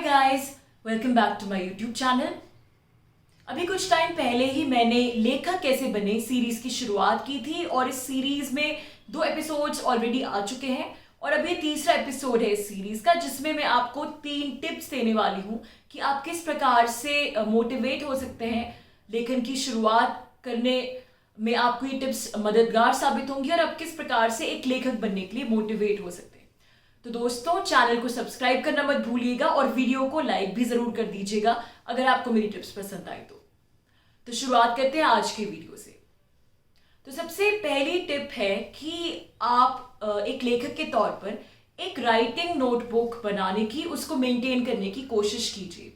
Guys, welcome back to my YouTube channel. अभी कुछ time पहले ही मैंने लेखक कैसे बने सीरीज की शुरुआत की थी और इस सीरीज में 2 एपिसोड्स ऑलरेडी आ चुके हैं और अब ये तीसरा एपिसोड है इस सीरीज का, जिसमें मैं आपको 3 टिप्स देने वाली हूँ कि आप किस प्रकार से मोटिवेट हो सकते हैं लेखन की शुरुआत करने में। आपको ये टिप्स मददगार साबित होंगी और आप किस प्रकार से एक लेखक बनने के लिए मोटिवेट हो सकते हैं। तो दोस्तों, चैनल को सब्सक्राइब करना मत भूलिएगा और वीडियो को लाइक भी जरूर कर दीजिएगा अगर आपको मेरी टिप्स पसंद आए तो शुरुआत करते हैं आज के वीडियो से। तो सबसे पहली टिप है कि आप एक लेखक के तौर पर एक राइटिंग नोटबुक बनाने की, उसको मेंटेन करने की कोशिश कीजिए।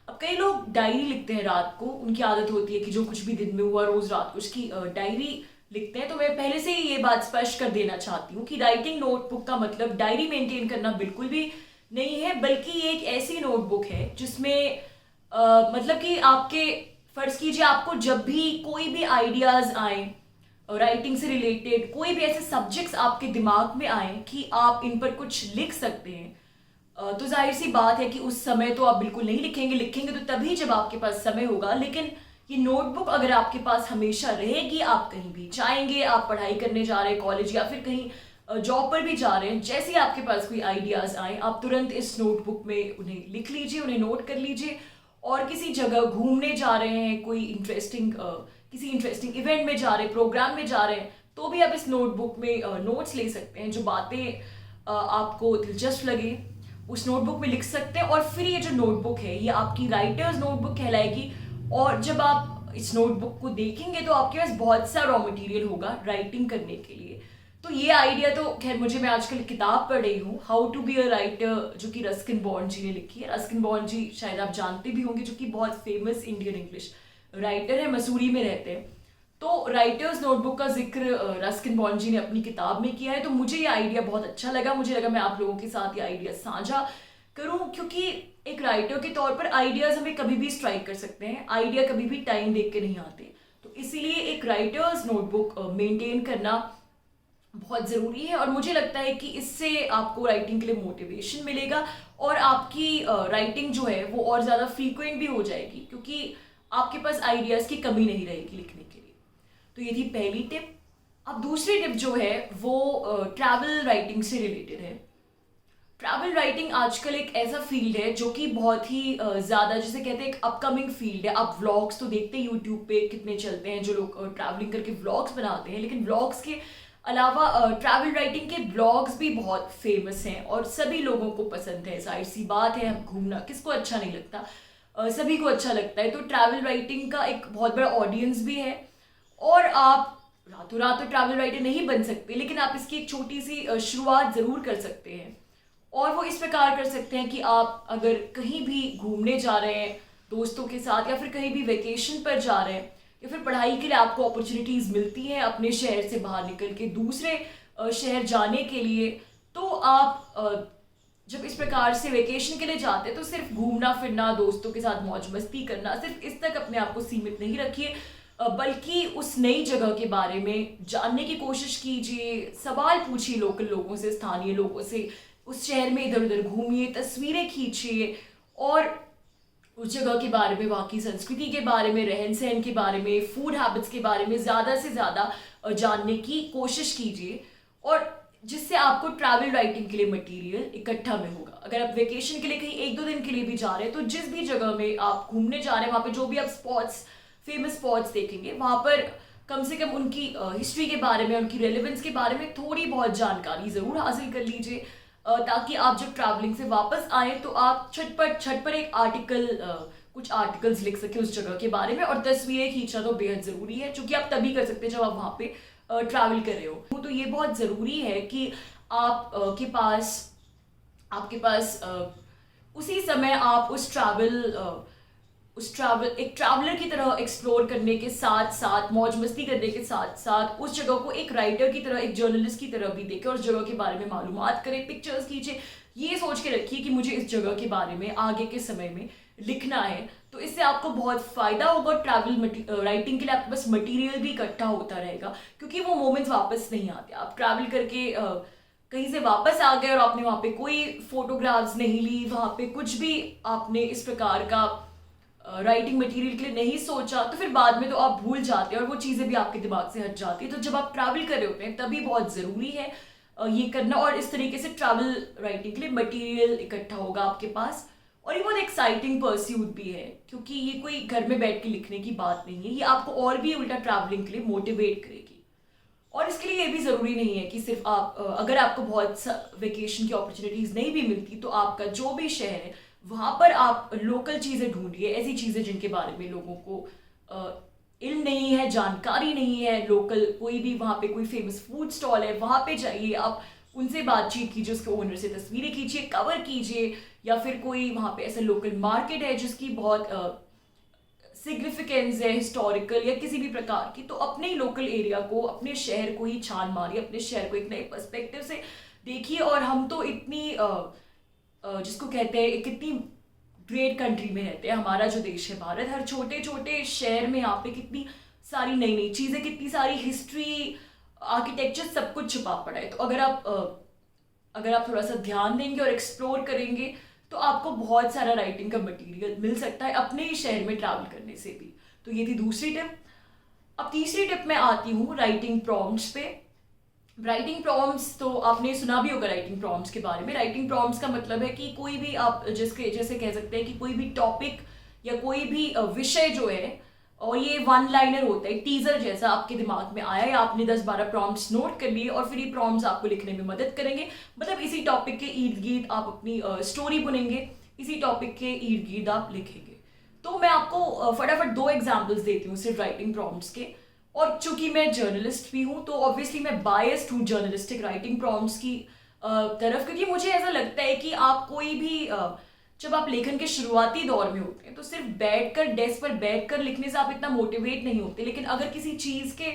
अब कई लोग डायरी लिखते हैं रात को, उनकी आदत होती है कि जो कुछ भी दिन में हुआ रोज रात को उसकी डायरी लिखते हैं। तो मैं पहले से ही ये बात स्पष्ट कर देना चाहती हूँ कि राइटिंग नोटबुक का मतलब डायरी मेंटेन करना बिल्कुल भी नहीं है, बल्कि ये एक ऐसी नोटबुक है जिसमें मतलब कि आपके, फर्ज कीजिए आपको जब भी कोई भी आइडियाज आए राइटिंग से रिलेटेड, कोई भी ऐसे सब्जेक्ट्स आपके दिमाग में आए कि आप इन पर कुछ लिख सकते हैं, तो जाहिर सी बात है कि उस समय तो आप बिल्कुल नहीं लिखेंगे तो तभी जब आपके पास समय होगा। लेकिन ये नोटबुक अगर आपके पास हमेशा रहेगी, आप कहीं भी जाएंगे, आप पढ़ाई करने जा रहे हैं कॉलेज या फिर कहीं जॉब पर भी जा रहे हैं, जैसे ही आपके पास कोई आइडियाज आए आप तुरंत इस नोटबुक में उन्हें लिख लीजिए, उन्हें नोट कर लीजिए। और किसी जगह घूमने जा रहे हैं, कोई किसी इंटरेस्टिंग इवेंट में जा रहे हैं, प्रोग्राम में जा रहे हैं, तो भी आप इस नोटबुक में नोट्स ले सकते हैं। जो बातें आपको दिलचस्प लगे उस नोटबुक में लिख सकते हैं। और फिर ये जो नोटबुक है ये आपकी राइटर्स नोटबुक कहलाएगी। और जब आप इस नोटबुक को देखेंगे तो आपके पास बहुत सा रॉ मटेरियल होगा राइटिंग करने के लिए। तो ये आइडिया तो खैर मैं आजकल किताब पढ़ रही हूँ, how to be a writer, जो कि रस्किन बॉन्ड जी ने लिखी है। रस्किन बॉन्ड जी शायद आप जानते भी होंगे, जो कि बहुत फेमस इंडियन इंग्लिश राइटर है, मसूरी में रहते हैं। तो राइटर्स नोटबुक का जिक्र रस्किन बॉन्ड जी ने अपनी किताब में किया है। तो मुझे ये आइडिया बहुत अच्छा लगा, मुझे लगा मैं आप लोगों के साथ ये आइडिया साझा करूं, क्योंकि एक राइटर के तौर पर आइडियाज हमें कभी भी स्ट्राइक कर सकते हैं, आइडिया कभी भी टाइम देख के नहीं आते। तो इसीलिए एक राइटर्स नोटबुक मेंटेन करना बहुत ज़रूरी है। और मुझे लगता है कि इससे आपको राइटिंग के लिए मोटिवेशन मिलेगा और आपकी राइटिंग जो है वो और ज़्यादा फ्रीक्वेंट भी हो जाएगी, क्योंकि आपके पास आइडियाज़ की कमी नहीं रहेगी लिखने के लिए। तो ये थी पहली टिप। अब दूसरी टिप जो है वो ट्रैवल राइटिंग से रिलेटेड है। ट्रैवल राइटिंग आजकल एक ऐसा फील्ड है जो कि बहुत ही ज़्यादा, जिसे कहते हैं एक अपकमिंग फील्ड है। आप व्लॉग्स तो देखते हैं यूट्यूब पे कितने चलते हैं, जो लोग ट्रैवलिंग करके व्लॉग्स बनाते हैं। लेकिन व्लॉग्स के अलावा ट्रैवल राइटिंग के ब्लॉग्स भी बहुत फेमस हैं और सभी लोगों को पसंद है। जाहिर सी बात है, हम घूमना किसको अच्छा नहीं लगता, सभी को अच्छा लगता है। तो ट्रैवल राइटिंग का एक बहुत बड़ा ऑडियंस भी है और आप रातों रात तो ट्रैवल राइटर नहीं बन सकते, लेकिन आप इसकी एक छोटी सी शुरुआत ज़रूर कर सकते हैं। और वो इस प्रकार कर सकते हैं कि आप अगर कहीं भी घूमने जा रहे हैं दोस्तों के साथ, या फिर कहीं भी वेकेशन पर जा रहे हैं, या फिर पढ़ाई के लिए आपको अपॉर्चुनिटीज़ मिलती हैं अपने शहर से बाहर निकल के दूसरे शहर जाने के लिए, तो आप जब इस प्रकार से वेकेशन के लिए जाते हैं तो सिर्फ घूमना फिरना, दोस्तों के साथ मौज मस्ती करना, सिर्फ इस तक अपने आप को सीमित नहीं रखिए, बल्कि उस नई जगह के बारे में जानने की कोशिश कीजिए। सवाल पूछिए लोकल लोगों से, स्थानीय लोगों से, उस शहर में इधर उधर घूमिए, तस्वीरें खींचिए और उस जगह के बारे में, वहाँ की संस्कृति के बारे में, रहन सहन के बारे में, फूड हैबिट्स के बारे में ज़्यादा से ज़्यादा जानने की कोशिश कीजिए। और जिससे आपको ट्रैवल राइटिंग के लिए मटेरियल इकट्ठा में होगा। अगर आप वेकेशन के लिए कहीं 1-2 दिन के लिए भी जा रहे हैं, तो जिस भी जगह में आप घूमने जा रहे हैं वहाँ पे जो भी आप स्पॉट्स, फेमस स्पॉट्स देखेंगे, वहाँ पर कम से कम उनकी हिस्ट्री के बारे में, उनकी रेलेवेंस के बारे में थोड़ी बहुत जानकारी ज़रूर हासिल कर लीजिए, ताकि आप जब ट्रैवलिंग से वापस आए तो आप छट पर एक आर्टिकल, कुछ आर्टिकल्स लिख सके उस जगह के बारे में। और तस्वीरें खींचना तो बेहद ज़रूरी है, क्योंकि आप तभी कर सकते हैं जब आप वहाँ पे ट्रैवल कर रहे हो। तो ये बहुत ज़रूरी है कि आप आपके पास उसी समय आप एक ट्रैवलर की तरह एक्सप्लोर करने के साथ साथ, मौज मस्ती करने के साथ साथ, उस जगह को एक राइटर की तरह, एक जर्नलिस्ट की तरह भी देखें और उस जगह के बारे में मालूमात करें, पिक्चर्स खींचे। ये सोच के रखिए कि मुझे इस जगह के बारे में आगे के समय में लिखना है। तो इससे आपको बहुत फ़ायदा होगा। ट्रैवल राइटिंग के लिए आपके पास मटेरियल भी इकट्ठा होता रहेगा, क्योंकि वो मोमेंट्स वापस नहीं आते। आप ट्रैवल करके कहीं से वापस आ गए और आपने वहाँ पे कोई फोटोग्राफ्स नहीं ली, वहाँ पे कुछ भी आपने इस प्रकार का राइटिंग मटेरियल के लिए नहीं सोचा, तो फिर बाद में तो आप भूल जाते हैं और वो चीज़ें भी आपके दिमाग से हट जाती है। तो जब आप ट्रैवल कर रहे होते हैं तभी बहुत ज़रूरी है ये करना, और इस तरीके से ट्रैवल राइटिंग के लिए मटेरियल इकट्ठा होगा आपके पास। और ये बहुत एक्साइटिंग परस्यूट भी है, क्योंकि ये कोई घर में बैठ के लिखने की बात नहीं है, ये आपको और भी उल्टा ट्रैवलिंग के लिए मोटिवेट करेगी। और इसके लिए ये भी ज़रूरी नहीं है कि सिर्फ आप अगर आपको बहुत वेकेशन की अपॉर्चुनिटीज़ नहीं भी मिलती तो आपका जो भी शहर है वहाँ पर आप लोकल चीज़ें ढूंढिए, ऐसी चीज़ें जिनके बारे में लोगों को इल्म नहीं है, जानकारी नहीं है। लोकल कोई भी वहाँ पे कोई फेमस फूड स्टॉल है, वहाँ पे जाइए, आप उनसे बातचीत कीजिए, उसके ओनर से तस्वीरें खींचिए, कवर कीजिए। या फिर कोई वहाँ पे ऐसा लोकल मार्केट है जिसकी बहुत सिग्निफिकेंस है हिस्टोरिकल या किसी भी प्रकार की, तो अपने ही लोकल एरिया को, अपने शहर को ही छान मारिए, अपने शहर को एक नए पर्सपेक्टिव से देखिए। और हम तो इतनी जिसको कहते हैं एक इतनी ग्रेट कंट्री में रहते हैं, हमारा जो देश है भारत, हर छोटे छोटे शहर में यहाँ पे कितनी सारी नई नई चीज़ें, कितनी सारी हिस्ट्री, आर्किटेक्चर, सब कुछ छुपा पड़ा है। तो अगर आप थोड़ा सा ध्यान देंगे और एक्सप्लोर करेंगे तो आपको बहुत सारा राइटिंग का मटेरियल मिल सकता है अपने ही शहर में ट्रैवल करने से भी। तो ये थी दूसरी टिप। अब तीसरी टिप में आती हूँ राइटिंग प्रॉम्प्ट्स पे। राइटिंग प्रॉम्प्ट्स तो आपने सुना भी होगा राइटिंग प्रॉम्प्ट्स के बारे में। राइटिंग प्रॉम्प्ट्स का मतलब है कि कोई भी आप जैसे कह सकते हैं कि कोई भी टॉपिक या कोई भी विषय जो है, और ये वन लाइनर होता है, टीजर जैसा आपके दिमाग में आया या आपने 10-12 प्रॉम्प्ट्स नोट कर लिए और फिर ये प्रॉम्प्ट्स आपको लिखने में मदद करेंगे। मतलब इसी टॉपिक के इर्द गिर्द आप अपनी स्टोरी बुनेंगे, इसी टॉपिक के इर्द गिर्द आप लिखेंगे। तो मैं आपको फटाफट 2 एग्जाम्पल्स देती हूँ सिर्फ राइटिंग प्रॉम्प्ट्स के। और चूंकि मैं जर्नलिस्ट भी हूँ तो ऑब्वियसली मैं बायस्ड हूँ जर्नलिस्टिक राइटिंग प्रॉम्प्ट्स की तरफ, क्योंकि मुझे ऐसा लगता है कि आप कोई भी जब आप लेखन के शुरुआती दौर में होते हैं तो सिर्फ बैठकर डेस्क पर बैठकर लिखने से आप इतना मोटिवेट नहीं होते। लेकिन अगर किसी चीज़ के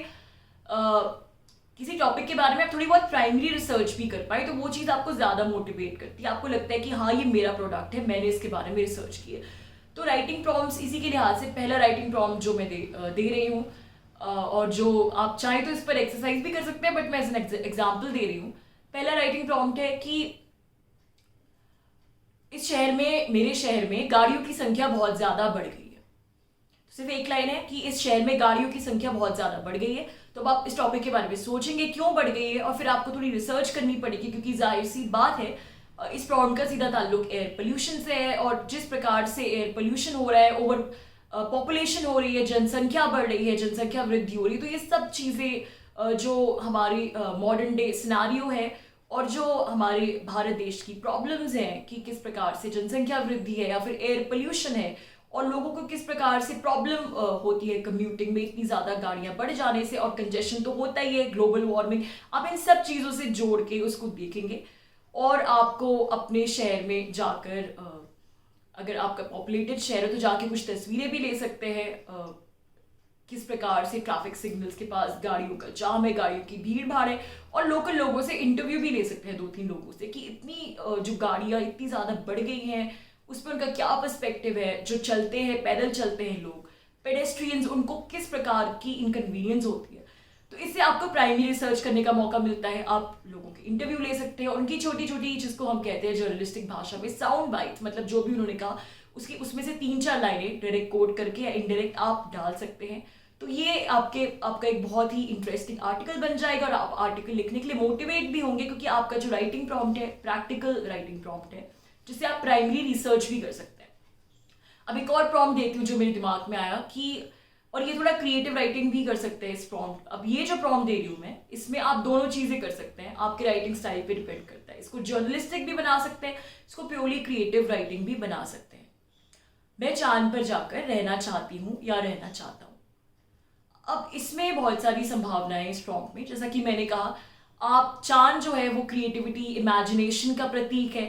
किसी टॉपिक के बारे में आप थोड़ी बहुत प्राइमरी रिसर्च भी कर पाए तो वो चीज़ आपको ज़्यादा मोटिवेट करती है। आपको लगता है कि हाँ, ये मेरा प्रोडक्ट है, मैंने इसके बारे में रिसर्च की है। तो राइटिंग प्रॉम्प्ट्स इसी के लिहाज से पहला राइटिंग प्रॉम्प्ट जो मैं दे रही हूँ, और जो आप चाहें तो इस पर एक्सरसाइज भी कर सकते हैं, बट मैं एज एन एग्जाम्पल दे रही हूँ। पहला राइटिंग प्रॉम्प्ट है कि इस शहर में, मेरे शहर में गाड़ियों की संख्या बहुत ज़्यादा बढ़ गई है। तो सिर्फ एक लाइन है कि इस शहर में गाड़ियों की संख्या बहुत ज़्यादा बढ़ गई है। तो अब आप इस टॉपिक के बारे में सोचेंगे क्यों बढ़ गई है, और फिर आपको थोड़ी रिसर्च करनी पड़ेगी, क्योंकि जाहिर सी बात है इस प्रॉब्लम का सीधा ताल्लुक एयर पोल्यूशन से है। और जिस प्रकार से एयर पोल्यूशन हो रहा है, ओवर पॉपुलेशन हो रही है, जनसंख्या बढ़ रही है, जनसंख्या वृद्धि हो रही है, तो ये सब चीज़ें जो हमारी मॉडर्न डे सिनारियो है और जो हमारे भारत देश की प्रॉब्लम्स हैं कि किस प्रकार से जनसंख्या वृद्धि है या फिर एयर पोल्यूशन है और लोगों को किस प्रकार से प्रॉब्लम होती है कम्यूटिंग में, इतनी ज़्यादा गाड़ियाँ बढ़ जाने से, और कंजेशन तो होता ही है, ग्लोबल वार्मिंग। आप इन सब चीज़ों से जोड़ के उसको देखेंगे और आपको अपने शहर में जाकर, अगर आपका पॉपुलेटेड शहर है तो जाके कुछ तस्वीरें भी ले सकते हैं किस प्रकार से ट्रैफिक सिग्नल्स के पास गाड़ियों का जाम है, गाड़ियों की भीड़ भाड़ है, और लोकल लोगों से इंटरव्यू भी ले सकते हैं 2-3 लोगों से कि इतनी जो गाड़ियाँ इतनी ज़्यादा बढ़ गई हैं उस पर उनका क्या पर्सपेक्टिव है। जो चलते हैं, पैदल चलते हैं लोग, पेडेस्ट्रियंस, उनको किस प्रकार की इनकन्वीनियंस होती है। तो इससे आपको प्राइमरी रिसर्च करने का मौका मिलता है। आप लोगों के इंटरव्यू ले सकते हैं, उनकी छोटी छोटी, जिसको हम कहते हैं जर्नलिस्टिक भाषा में साउंड बाइट्स, मतलब जो भी उन्होंने कहा उसमें से 3-4 लाइनें डायरेक्ट कोट करके या इनडायरेक्ट आप डाल सकते हैं। तो ये आपका एक बहुत ही इंटरेस्टिंग आर्टिकल बन जाएगा और आप आर्टिकल लिखने के लिए मोटिवेट भी होंगे, क्योंकि आपका जो राइटिंग प्रॉम्प्ट है प्रैक्टिकल राइटिंग प्रॉम्प्ट है जिससे आप प्राइमरी रिसर्च भी कर सकते हैं। अब एक और प्रॉम्प्ट देती हूँ जो मेरे दिमाग में आया कि, और ये थोड़ा क्रिएटिव राइटिंग भी कर सकते हैं इस प्रॉम्प्ट। अब ये जो प्रॉम्प्ट दे रही हूँ मैं, इसमें आप दोनों चीज़ें कर सकते हैं, आपके राइटिंग स्टाइल पे डिपेंड करता है। इसको जर्नलिस्टिक भी बना सकते हैं, इसको प्योरली क्रिएटिव राइटिंग भी बना सकते हैं। मैं चांद पर जाकर रहना चाहती हूँ या रहना चाहता हूँ। अब इसमें बहुत सारी संभावनाएं इस प्रॉम्प्ट में। जैसा कि मैंने कहा, आप चांद जो है वो क्रिएटिविटी, इमेजिनेशन का प्रतीक है।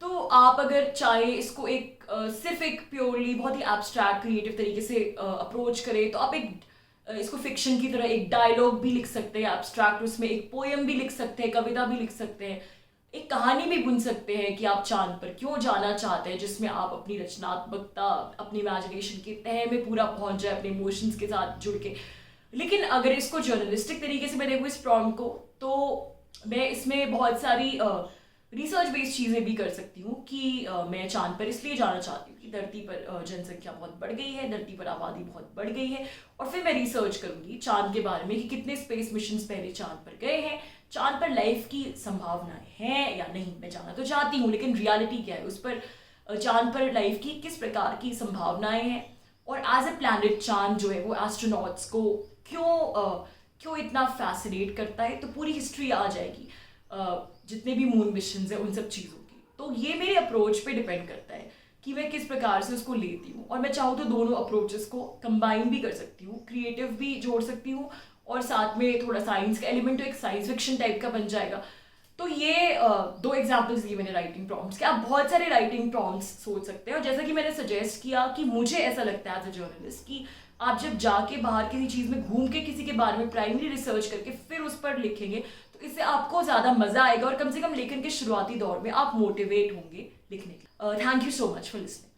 तो आप अगर चाहे इसको एक सिर्फ एक प्योरली बहुत ही एब्स्ट्रैक्ट क्रिएटिव तरीके से अप्रोच करें तो आप इसको फिक्शन की तरह एक डायलॉग भी लिख सकते हैं एब्स्ट्रैक्ट, उसमें एक पोएम भी लिख सकते हैं, कविता भी लिख सकते हैं, एक कहानी भी बुन सकते हैं कि आप चांद पर क्यों जाना चाहते हैं, जिसमें आप अपनी रचनात्मकता, अपनी इमेजिनेशन के तह में पूरा पहुंच जाए, अपने इमोशंस के साथ जुड़ के। लेकिन अगर इसको जर्नलिस्टिक तरीके से मैं देखूँ इस प्रॉम्प्ट को, तो मैं इसमें बहुत सारी रिसर्च बेस्ड चीज़ें भी कर सकती हूँ कि मैं चांद पर इसलिए जाना चाहती हूँ कि धरती पर जनसंख्या बहुत बढ़ गई है, धरती पर आबादी बहुत बढ़ गई है, और फिर मैं रिसर्च करूँगी चांद के बारे में कि कितने स्पेस मिशन पहले चांद पर गए हैं, चांद पर लाइफ की संभावनाएं हैं या नहीं। मैं जानना तो चाहती हूँ, लेकिन रियलिटी क्या है उस पर, चांद पर लाइफ की किस प्रकार की संभावनाएं हैं, और एज ए प्लैनेट चांद जो है वो एस्ट्रोनॉट्स को क्यों इतना फैसिनेट करता है। तो पूरी हिस्ट्री आ जाएगी जितने भी मून मिशन है उन सब चीज़ों की। तो ये मेरे अप्रोच पे डिपेंड करता है कि मैं किस प्रकार से उसको लेती हूँ, और मैं चाहूँ तो दोनों अप्रोचेस को कंबाइन भी कर सकती हूँ, क्रिएटिव भी जोड़ सकती हूँ, और साथ में थोड़ा साइंस का एलिमेंट, तो एक साइंस फिक्शन टाइप का बन जाएगा। तो ये दो एग्जाम्पल्स दिए मैंने राइटिंग प्रॉम्प्ट्स के। आप बहुत सारे राइटिंग प्रॉम्प्ट्स सोच सकते हैं, और जैसा कि मैंने सजेस्ट किया कि मुझे ऐसा लगता है एज अ जर्नलिस्ट कि आप जब जाके बाहर किसी चीज़ में घूम के किसी के बारे में प्राइमरी रिसर्च करके फिर उस पर लिखेंगे, तो इससे आपको ज़्यादा मज़ा आएगा, और कम से कम लेखन के शुरुआती दौर में आप मोटिवेट होंगे लिखने के लिए। Thank you so much for listening.